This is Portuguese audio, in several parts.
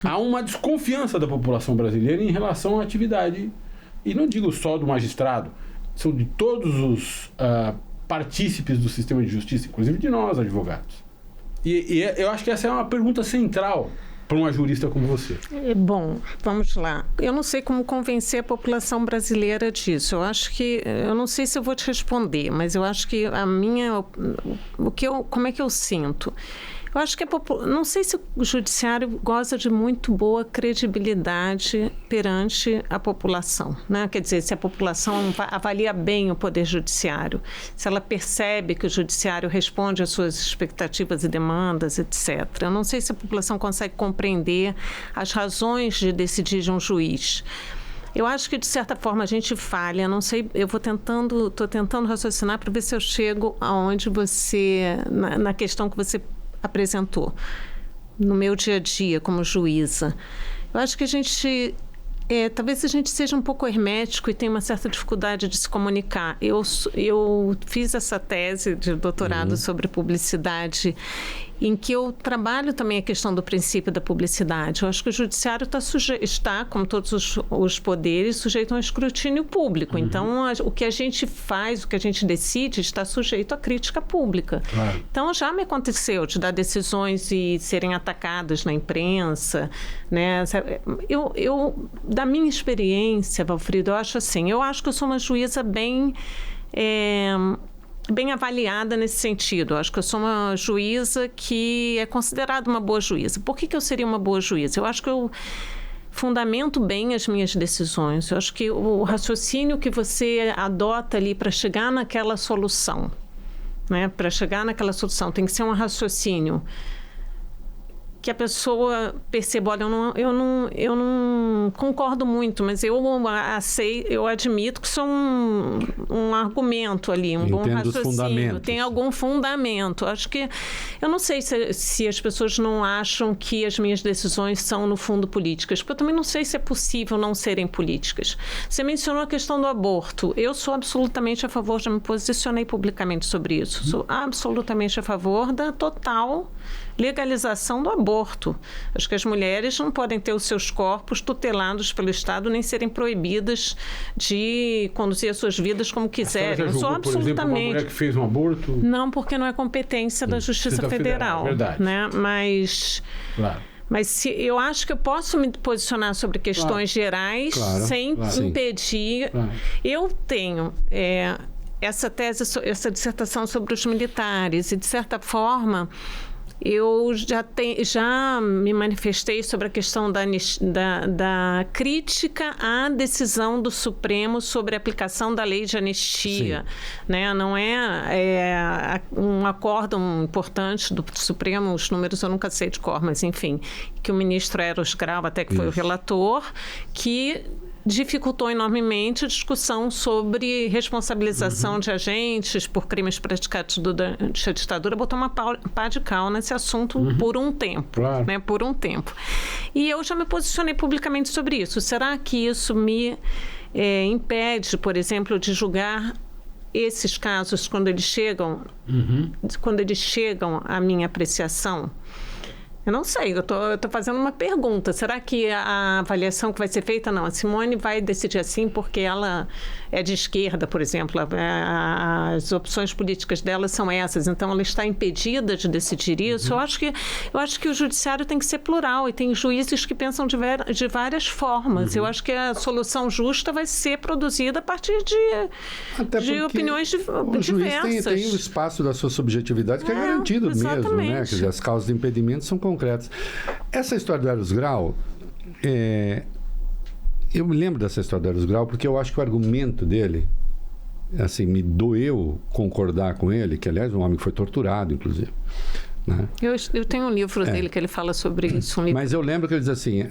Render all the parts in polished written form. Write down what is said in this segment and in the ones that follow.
Há uma desconfiança da população brasileira em relação à atividade, e não digo só do magistrado, são de todos os partícipes do sistema de justiça, inclusive de nós, advogados. E eu acho que essa é uma pergunta central para uma jurista como você. Bom, vamos lá. Eu não sei como convencer a população brasileira disso. Eu acho que, eu não sei se eu vou te responder, mas eu acho que como é que eu sinto? Eu acho que não sei se o judiciário goza de muito boa credibilidade perante a população, né? Quer dizer, se a população avalia bem o poder judiciário, se ela percebe que o judiciário responde às suas expectativas e demandas, etc. Eu não sei se a população consegue compreender as razões de decidir de um juiz. Eu acho que, de certa forma, a gente falha, não sei, estou tentando raciocinar para ver se eu chego aonde você, na questão que você apresentou no meu dia a dia como juíza. Eu acho que a gente talvez a gente seja um pouco hermético e tenha uma certa dificuldade de se comunicar. Eu fiz essa tese de doutorado sobre publicidade, em que eu trabalho também a questão do princípio da publicidade. Eu acho que o judiciário está, como todos os poderes, sujeito a um escrutínio público. Então, o que a gente faz, o que a gente decide, está sujeito à crítica pública. Claro. Então, já me aconteceu de dar decisões e serem atacadas na imprensa, né? Da minha experiência, Valfrido, eu acho assim, eu acho que eu sou uma juíza bem avaliada nesse sentido. Eu acho que eu sou uma juíza que é considerada uma boa juíza. Por que eu seria uma boa juíza? Eu acho que eu fundamento bem as minhas decisões. Eu acho que o raciocínio que você adota ali para chegar naquela solução, né? Para chegar naquela solução, tem que ser um raciocínio que a pessoa perceba, olha, eu não concordo muito, mas eu admito que isso é um argumento ali, bom raciocínio, tem algum fundamento. Acho que, eu não sei se as pessoas não acham que as minhas decisões são, no fundo, políticas, porque eu também não sei se é possível não serem políticas. Você mencionou a questão do aborto. Eu sou absolutamente a favor, já me posicionei publicamente sobre isso, sou absolutamente a favor da total legalização do aborto. Acho que as mulheres não podem ter os seus corpos tutelados pelo Estado, nem serem proibidas de conduzir as suas vidas como quiserem. Eu sou absolutamente... Por exemplo, uma mulher que fez um aborto? Não, porque não é competência da Justiça Federal. Verdade. Né? Mas... Claro. Mas eu acho que eu posso me posicionar sobre questões gerais sem impedir. Claro. Eu tenho essa tese, essa dissertação sobre os militares e, de certa forma, eu já me manifestei sobre a questão da crítica à decisão do Supremo sobre a aplicação da lei de anistia. Né? Não é um acórdão importante do Supremo, os números eu nunca sei de cor, mas enfim, que o ministro Eros Grau, até que foi o relator, que dificultou enormemente a discussão sobre responsabilização de agentes por crimes praticados durante a ditadura, botou uma pá de cal nesse assunto por um tempo, né? Por um tempo. E eu já me posicionei publicamente sobre isso. Será que isso me impede, por exemplo, de julgar esses casos quando eles chegam à minha apreciação? Eu não sei, eu tô fazendo uma pergunta. Será que a avaliação que vai ser feita, não, a Simone vai decidir assim porque ela é de esquerda, por exemplo, as opções políticas dela são essas, então ela está impedida de decidir isso? Eu acho que o judiciário tem que ser plural e tem juízes que pensam de várias formas. Eu acho que a solução justa vai ser produzida a partir de opiniões diversas. Juiz tem o espaço da sua subjetividade que é garantido mesmo, né? Quer dizer, as causas de impedimento são concretas. Essa história do Eros Grau, eu me lembro dessa história do Eros Grau porque eu acho que o argumento dele, assim, me doeu concordar com ele, que aliás é um homem que foi torturado, inclusive. Né? Eu tenho um livro dele que ele fala sobre isso. Mas eu lembro que ele diz assim,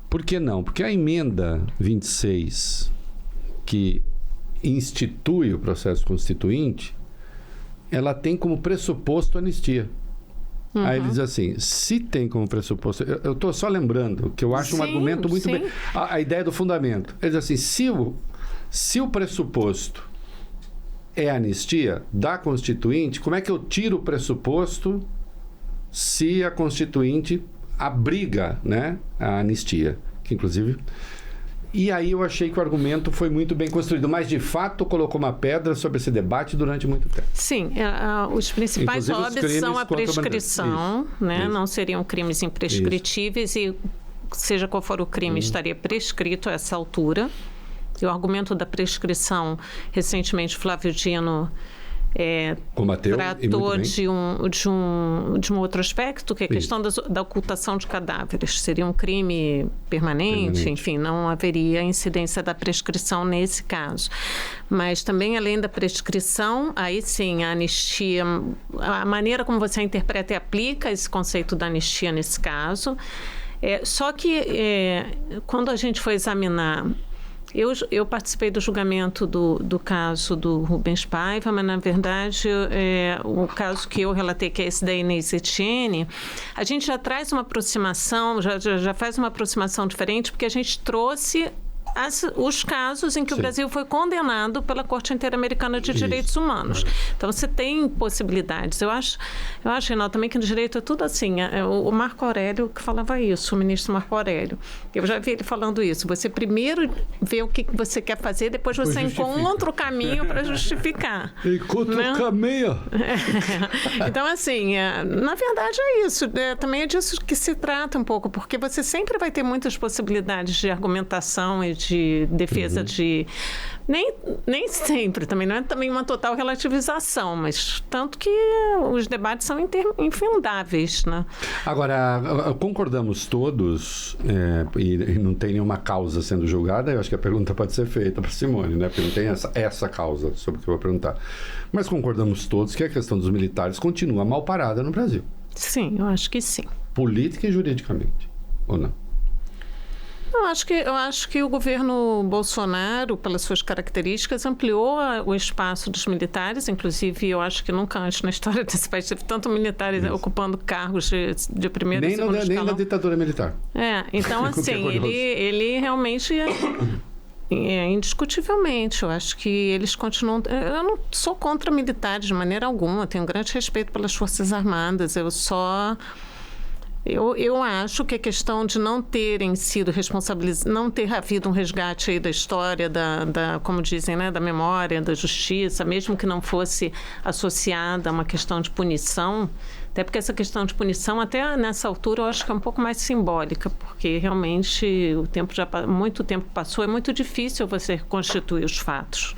por que não? Porque a emenda 26, que institui o processo constituinte, ela tem como pressuposto a anistia. Aí ele diz assim, se tem como pressuposto... Eu estou só lembrando, que eu acho um argumento muito bem... A ideia do fundamento. Ele diz assim, se o pressuposto é anistia da Constituinte, como é que eu tiro o pressuposto se a Constituinte abriga, né, a anistia, que inclusive... E aí eu achei que o argumento foi muito bem construído, mas de fato colocou uma pedra sobre esse debate durante muito tempo. Sim, os principais óbitos são a prescrição, né? Não seriam crimes imprescritíveis e seja qual for o crime, estaria prescrito a essa altura. E o argumento da prescrição, recentemente Flávio Dino combateu, tratou de um outro aspecto, que é a questão da ocultação de cadáveres. Seria um crime permanente, enfim, não haveria incidência da prescrição nesse caso. Mas também, além da prescrição, aí sim, a anistia, a maneira como você interpreta e aplica esse conceito da anistia nesse caso. Só que quando a gente foi examinar... Eu participei do julgamento do caso do Rubens Paiva, mas, na verdade, o caso que eu relatei, que é esse da Inês Etienne, a gente já traz uma aproximação, já faz uma aproximação diferente, porque a gente trouxe os casos em que o Brasil foi condenado pela Corte Interamericana de Direitos Humanos. Então, você tem possibilidades. Eu acho, Reinaldo, também que no direito é tudo assim. O Marco Aurélio que falava isso, o ministro Marco Aurélio. Eu já vi ele falando isso. Você primeiro vê o que você quer fazer, depois você encontra o caminho para justificar. Encontra o caminho. Então, assim, na verdade é isso. Também é disso que se trata um pouco, porque você sempre vai ter muitas possibilidades de argumentação e de defesa de... Nem sempre, também não é também uma total relativização, mas tanto que os debates são infindáveis, né? Agora, concordamos todos, e não tem nenhuma causa sendo julgada, eu acho que a pergunta pode ser feita para Simone, né? Porque não tem essa causa sobre o que eu vou perguntar. Mas concordamos todos que a questão dos militares continua mal parada no Brasil. Sim, eu acho que sim. Política e juridicamente, ou não? Eu acho que o governo Bolsonaro, pelas suas características, ampliou o espaço dos militares. Inclusive, eu acho que nunca antes na história desse país teve tanto militares ocupando cargos de primeiro e segundo escalão. Nem na ditadura militar. Então, assim, ele realmente... indiscutivelmente, eu acho que eles continuam... Eu não sou contra militares de maneira alguma, tenho grande respeito pelas Forças Armadas, Eu acho que a questão de não terem sido responsabilizados, não ter havido um resgate aí da história, como dizem, né, da memória, da justiça, mesmo que não fosse associada a uma questão de punição, até porque essa questão de punição, até nessa altura, eu acho que é um pouco mais simbólica, porque realmente muito tempo passou, é muito difícil você reconstituir os fatos.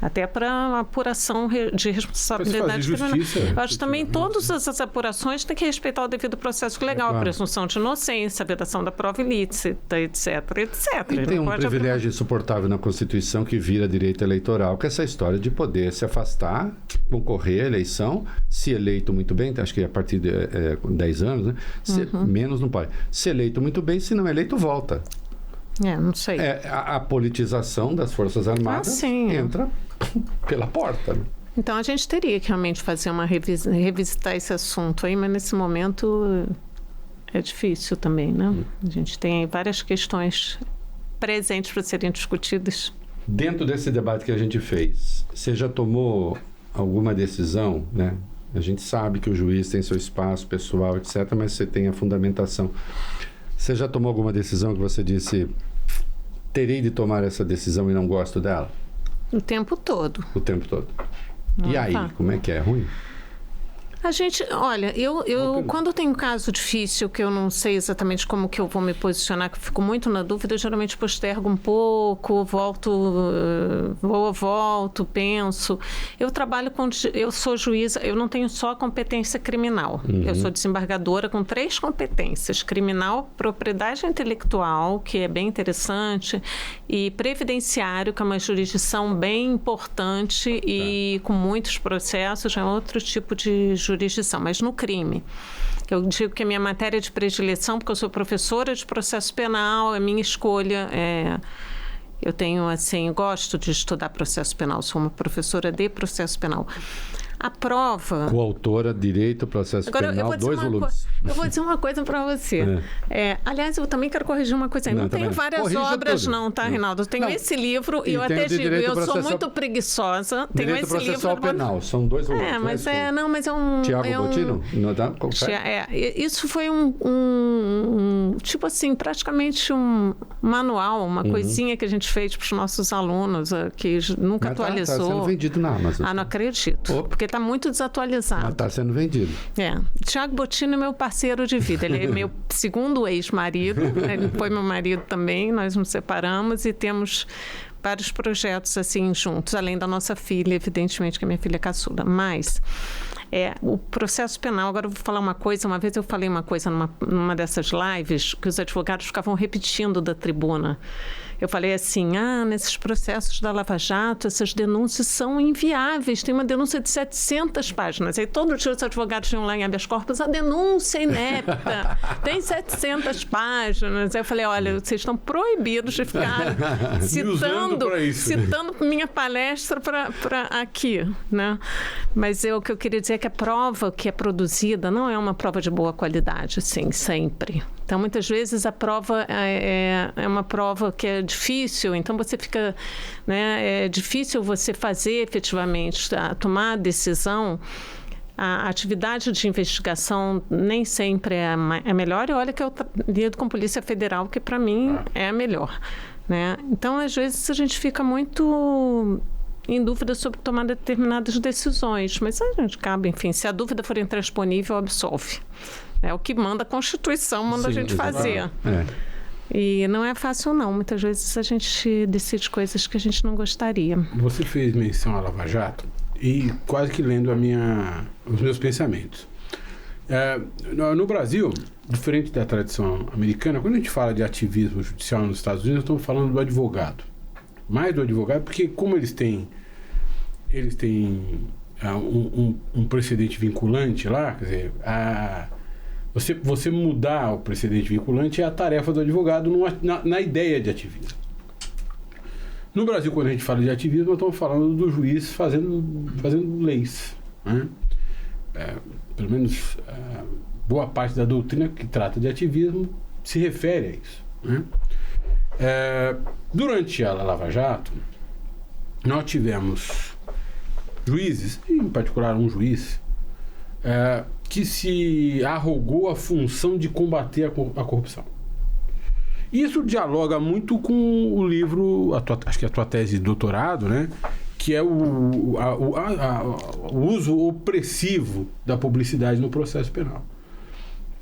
Até para apuração de responsabilidade criminal. Eu acho que também todas essas apurações têm que respeitar o devido processo legal, a presunção de inocência, a vedação da prova ilícita, etc. E tem um privilégio insuportável na Constituição que vira direito eleitoral, que é essa história de poder se afastar, concorrer à eleição, se eleito muito bem, acho que a partir de 10 anos, né? Menos não pode. Se eleito muito bem, se não eleito, volta. Não sei. A politização das Forças Armadas entra pela porta. Né? Então, a gente teria que realmente fazer revisitar esse assunto aí, mas nesse momento é difícil também, né? A gente tem várias questões presentes para serem discutidas. Dentro desse debate que a gente fez, você já tomou alguma decisão, né? A gente sabe que o juiz tem seu espaço pessoal, etc., mas você tem a fundamentação. Você já tomou alguma decisão que você disse, terei de tomar essa decisão e não gosto dela? O tempo todo. O tempo todo. E aí, como é que é? Ruim? A gente, olha, eu quando tem um caso difícil que eu não sei exatamente como que eu vou me posicionar, que eu fico muito na dúvida, eu geralmente postergo um pouco, volto, penso. Eu sou juíza, eu não tenho só competência criminal. Eu sou desembargadora com 3 competências: criminal, propriedade intelectual, que é bem interessante, e previdenciário, que é uma jurisdição bem importante e com muitos processos, é outro tipo de jurisdição, mas no crime. Eu digo que a minha matéria de predileção, porque eu sou professora de processo penal, é minha escolha. Eu tenho, assim, gosto de estudar processo penal, sou uma professora de processo penal. a prova... Coautora, Direito, Processo Penal, 2 volumes. Eu vou dizer uma coisa para você. Aliás, eu também quero corrigir uma coisa. Não tenho várias obras, tudo. Não, tá, Reinaldo? Eu tenho esse livro e eu até digo, eu sou muito preguiçosa. Tenho Direito esse livro... Penal, são 2 volumes. Mas é um... Tiago Bottino? Isso foi tipo assim, praticamente um manual, uma coisinha que a gente fez para os nossos alunos, que nunca atualizou. Está sendo vendido na Amazon. Não acredito. Porque está muito desatualizado. Mas está sendo vendido. Tiago Bottino é meu parceiro de vida. Ele é meu segundo ex-marido. Ele foi meu marido também. Nós nos separamos e temos vários projetos assim juntos, além da nossa filha, evidentemente, que a minha filha é caçula. Mas o processo penal, agora eu vou falar uma coisa. Uma vez eu falei uma coisa numa dessas lives que os advogados ficavam repetindo da tribuna. Eu falei assim, nesses processos da Lava Jato, essas denúncias são inviáveis. Tem uma denúncia de 700 páginas. Aí todo dia os advogados iam lá em habeas corpus, a denúncia é inepta, tem 700 páginas. Aí eu falei, olha, vocês estão proibidos de ficar citando minha palestra para aqui, né? Mas o que eu queria dizer é que a prova que é produzida não é uma prova de boa qualidade, assim, sempre. Então, muitas vezes a prova é uma prova que é difícil, então você fica, né, é difícil você fazer efetivamente, tomar a decisão. A atividade de investigação nem sempre é a melhor, e olha que eu lido com Polícia Federal, que para mim é a melhor, né? Então, às vezes, a gente fica muito em dúvida sobre tomar determinadas decisões, mas a gente cabe, enfim, se a dúvida for intransponível, absolve. É o que manda a Constituição, manda a gente fazer. E não é fácil, não. Muitas vezes a gente decide coisas que a gente não gostaria. Você fez menção à Lava Jato e quase que lendo os meus pensamentos. No Brasil, diferente da tradição americana, quando a gente fala de ativismo judicial nos Estados Unidos, estamos falando do advogado. Mais do advogado, porque como eles têm um precedente vinculante lá, quer dizer, você mudar o precedente vinculante é a tarefa do advogado na ideia de ativismo. No Brasil, quando a gente fala de ativismo, nós estamos falando do juiz fazendo leis, né? Pelo menos boa parte da doutrina que trata de ativismo se refere a isso, né? Durante a Lava Jato, nós tivemos juízes, em particular um juiz, que se arrogou a função de combater a corrupção. Isso dialoga muito com o livro, acho que é a tua tese de doutorado, né? Que é o uso opressivo da publicidade no processo penal.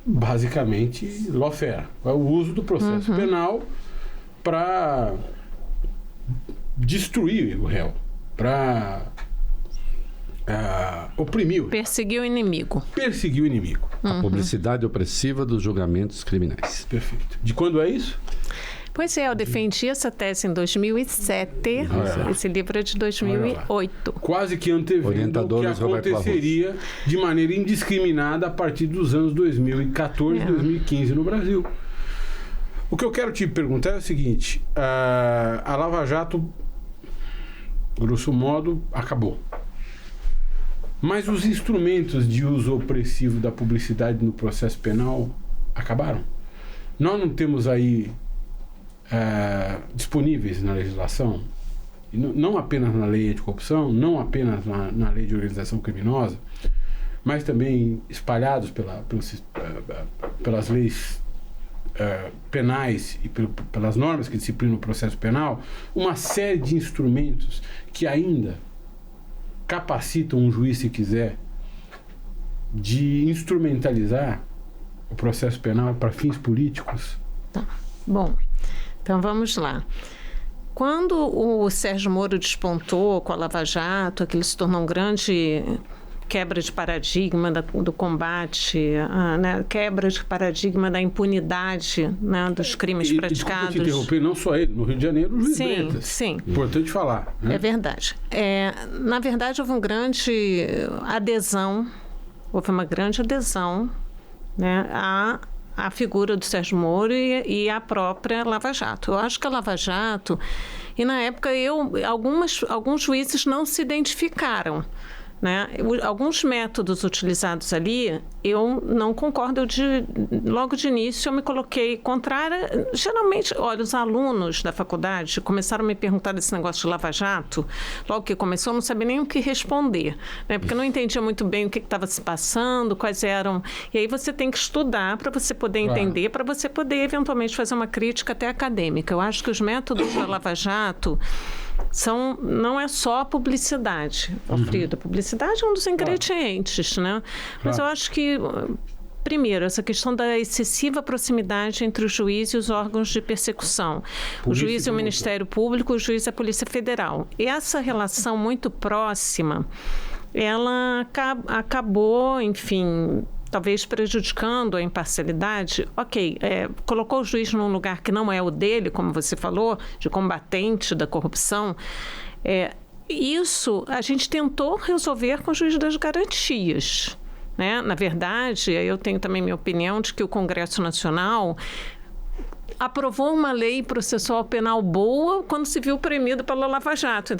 Basicamente, lawfare. É o uso do processo penal para destruir o réu, para oprimir o réu. Perseguir o inimigo. A publicidade opressiva dos julgamentos criminais. Perfeito. De quando é isso? Pois eu defendi essa tese em 2007. Esse livro é de 2008. Quase que antevendo o que aconteceria de maneira indiscriminada a partir dos anos 2014 e 2015 no Brasil. O que eu quero te perguntar é o seguinte: a Lava Jato, grosso modo, acabou. Mas os instrumentos de uso opressivo da publicidade no processo penal acabaram. Nós não temos aí disponíveis na legislação, não apenas na lei anticorrupção, não apenas na lei de organização criminosa, mas também espalhados pelas leis penais e pelas normas que disciplinam o processo penal, uma série de instrumentos que ainda capacitam um juiz, se quiser, de instrumentalizar o processo penal para fins políticos. Tá. Bom, então vamos lá. Quando o Sérgio Moro despontou com a Lava Jato, aquilo se tornou um grande quebra de paradigma do combate, né, quebra de paradigma da impunidade, né, dos crimes praticados. E te interromper, não só ele, no Rio de Janeiro, o juiz Bretas. Sim. Importante falar. Né? É verdade. Na verdade, houve uma grande adesão, né, à figura do Sérgio Moro e à própria Lava Jato. Eu acho que a Lava Jato, e na época alguns juízes não se identificaram, né? Alguns métodos utilizados ali, eu não concordo. Logo de início, eu me coloquei contrária. Geralmente, olha, os alunos da faculdade começaram a me perguntar desse negócio de Lava Jato. Logo que começou, eu não sabia nem o que responder, né? Porque eu não entendia muito bem o que estava se passando, quais eram... E aí você tem que estudar para você poder entender, para você poder, eventualmente, fazer uma crítica até acadêmica. Eu acho que os métodos da Lava Jato não é só a publicidade, Frida. A publicidade é um dos ingredientes, né? Mas eu acho que... Primeiro, essa questão da excessiva proximidade entre o juiz e os órgãos de persecução. O juiz e o Ministério Público, o juiz e a Polícia Federal. E essa relação muito próxima, ela acabou, enfim, talvez prejudicando a imparcialidade. Ok, colocou o juiz num lugar que não é o dele, como você falou, de combatente da corrupção. Isso a gente tentou resolver com o juiz das garantias, né? Na verdade, eu tenho também minha opinião de que o Congresso Nacional aprovou uma lei processual penal boa quando se viu premido pela Lava Jato.